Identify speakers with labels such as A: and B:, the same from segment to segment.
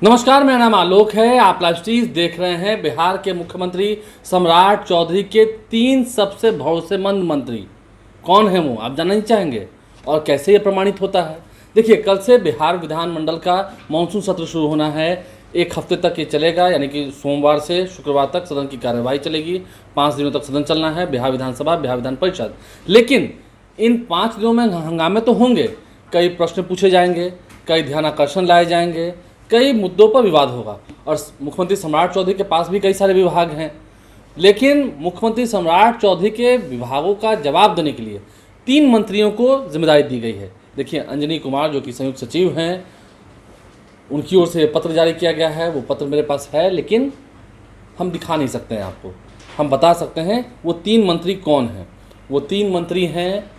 A: नमस्कार, मेरा नाम आलोक है। आप लाइव स्ट्रीज देख रहे हैं। बिहार के मुख्यमंत्री सम्राट चौधरी के 3 सबसे भरोसेमंद मंत्री कौन है वो आप जानना ही चाहेंगे और कैसे ये प्रमाणित होता है। देखिए, कल से बिहार विधानमंडल का मानसून सत्र शुरू होना है। 1 हफ्ते तक ये चलेगा, यानी कि सोमवार से शुक्रवार तक सदन की कार्यवाही चलेगी। 5 दिनों तक सदन चलना है, बिहार विधानसभा, बिहार विधान परिषद। लेकिन इन 5 दिनों में हंगामे तो होंगे, कई प्रश्न पूछे जाएंगे, कई ध्यानाकर्षण लाए जाएंगे, कई मुद्दों पर विवाद होगा। और मुख्यमंत्री सम्राट चौधरी के पास भी कई सारे विभाग हैं, लेकिन मुख्यमंत्री सम्राट चौधरी के विभागों का जवाब देने के लिए 3 मंत्रियों को जिम्मेदारी दी गई है। देखिए, अंजनी कुमार जो कि संयुक्त सचिव हैं, उनकी ओर से पत्र जारी किया गया है। वो पत्र मेरे पास है, लेकिन हम दिखा नहीं सकते हैं आपको। हम बता सकते हैं वो 3 मंत्री कौन हैं। वो 3 मंत्री हैं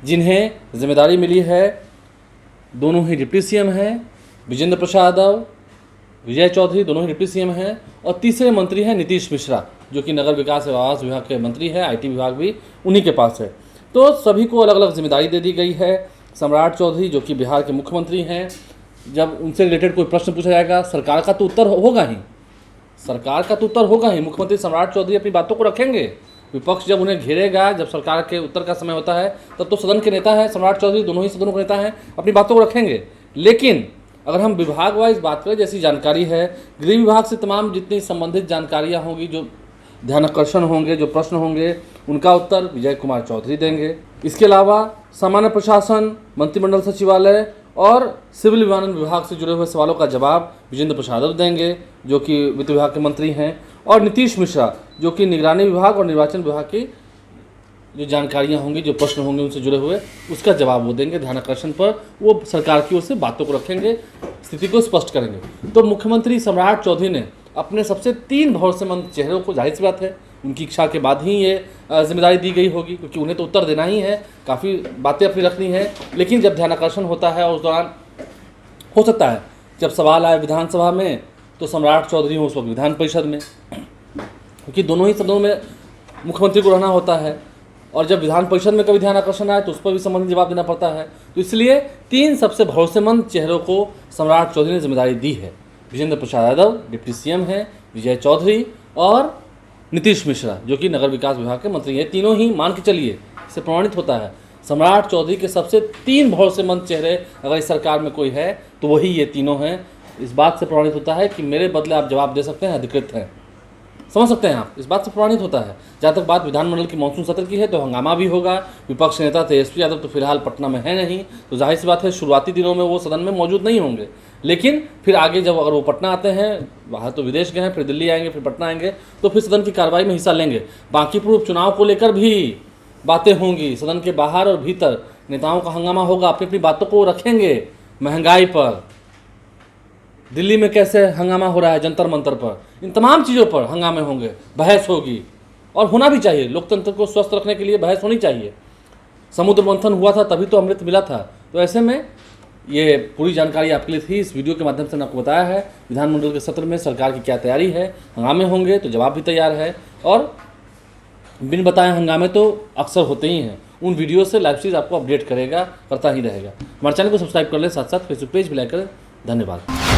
A: जिन्हें जिम्मेदारी मिली है। दोनों ही डिप्टी सीएम हैं, विजेंद्र प्रसाद यादव, विजय चौधरी, दोनों ही डिप्टी सीएम हैं। और तीसरे मंत्री हैं नीतीश मिश्रा, जो कि नगर विकास एवं आवास विभाग के मंत्री हैं। आईटी विभाग भी उन्हीं के पास है। तो सभी को अलग अलग जिम्मेदारी दे दी गई है। सम्राट चौधरी जो कि बिहार के मुख्यमंत्री हैं, जब उनसे रिलेटेड कोई प्रश्न पूछा जाएगा, सरकार का तो उत्तर होगा ही, सरकार का तो उत्तर होगा ही। मुख्यमंत्री सम्राट चौधरी अपनी बातों को रखेंगे। विपक्ष जब उन्हें घेरेगा, जब सरकार के उत्तर का समय होता है, तब तो सदन के नेता हैं सम्राट चौधरी, दोनों ही सदनों के नेता हैं, अपनी बातों को रखेंगे। लेकिन अगर हम विभाग वाइज बात करें, जैसी जानकारी है, गृह विभाग से तमाम जितनी संबंधित जानकारियां होंगी, जो ध्यानाकर्षण होंगे, जो प्रश्न होंगे, उनका उत्तर विजय कुमार चौधरी देंगे। इसके अलावा सामान्य प्रशासन, मंत्रिमंडल सचिवालय और सिविल विमानन विभाग से जुड़े हुए सवालों का जवाब विजेंद्र प्रसाद यादव देंगे, जो कि वित्त विभाग के मंत्री हैं। और नीतीश मिश्रा जो कि निगरानी विभाग और निर्वाचन विभाग की जो जानकारियां होंगी, जो प्रश्न होंगे उनसे जुड़े हुए, उसका जवाब वो देंगे। ध्यानाकर्षण पर वो सरकार की ओर से बातों को रखेंगे, स्थिति को स्पष्ट करेंगे। तो मुख्यमंत्री सम्राट चौधरी ने अपने सबसे 3 भरोसेमंद चेहरों को, जाहिर सी बात है उनकी इच्छा के बाद ही ये जिम्मेदारी दी गई होगी, क्योंकि उन्हें तो उत्तर देना ही है, काफ़ी बातें अपनी रखनी है। लेकिन जब ध्यानाकर्षण होता है और उस दौरान हो सकता है जब सवाल आए विधानसभा में, तो सम्राट चौधरी हो उस वक्त विधान परिषद में, क्योंकि दोनों ही सदनों में मुख्यमंत्री को रहना होता है। और जब विधान परिषद में कभी ध्यानाकर्षण आए तो उस पर भी संबंधित जवाब देना पड़ता है। तो इसलिए 3 सबसे भरोसेमंद चेहरों को सम्राट चौधरी ने जिम्मेदारी दी है। विजेंद्र प्रसाद यादव डिप्टी सीएम हैं, विजय चौधरी और नीतीश मिश्रा जो कि नगर विकास विभाग के मंत्री हैं। तीनों ही, मान के चलिए, इससे प्रमाणित होता है सम्राट चौधरी के सबसे 3 भरोसेमंद चेहरे अगर इस सरकार में कोई है तो वही ये तीनों हैं। इस बात से प्रमाणित होता है कि मेरे बदले आप जवाब दे सकते हैं, अधिकृत हैं। समझ सकते हैं आप, इस बात से प्रमाणित होता है। जहाँ तक बात विधानमंडल की मानसून सत्र की है, तो हंगामा भी होगा। विपक्ष नेता तेजस्वी यादव तो फिलहाल पटना में है नहीं, तो जाहिर सी बात है शुरुआती दिनों में वो सदन में मौजूद नहीं होंगे। लेकिन फिर आगे जब अगर वो पटना आते हैं, बाहर तो विदेश गए हैं, फिर दिल्ली आएंगे, फिर पटना आएंगे, तो फिर सदन की कार्रवाई में हिस्सा लेंगे। बाकी पूर्व चुनाव को लेकर भी बातें होंगी, सदन के बाहर और भीतर नेताओं का हंगामा होगा, अपनी अपनी बातों को रखेंगे। महंगाई पर, दिल्ली में कैसे हंगामा हो रहा है जंतर मंतर पर, इन तमाम चीज़ों पर हंगामे होंगे, बहस होगी और होना भी चाहिए। लोकतंत्र को स्वस्थ रखने के लिए बहस होनी चाहिए। समुद्र मंथन हुआ था तभी तो अमृत मिला था। तो ऐसे में ये पूरी जानकारी आपके लिए थी। इस वीडियो के माध्यम से मैंने आपको बताया है विधानमंडल के सत्र में सरकार की क्या तैयारी है। हंगामे होंगे तो जवाब भी तैयार है, और बिन बताए हंगामे तो अक्सर होते ही हैं। उन वीडियो से लाइव स्ट्रीज आपको अपडेट करेगा, करता ही रहेगा। हमारे चैनल को सब्सक्राइब कर लें, साथ साथ फेसबुक पेज भी लाइक करें। धन्यवाद।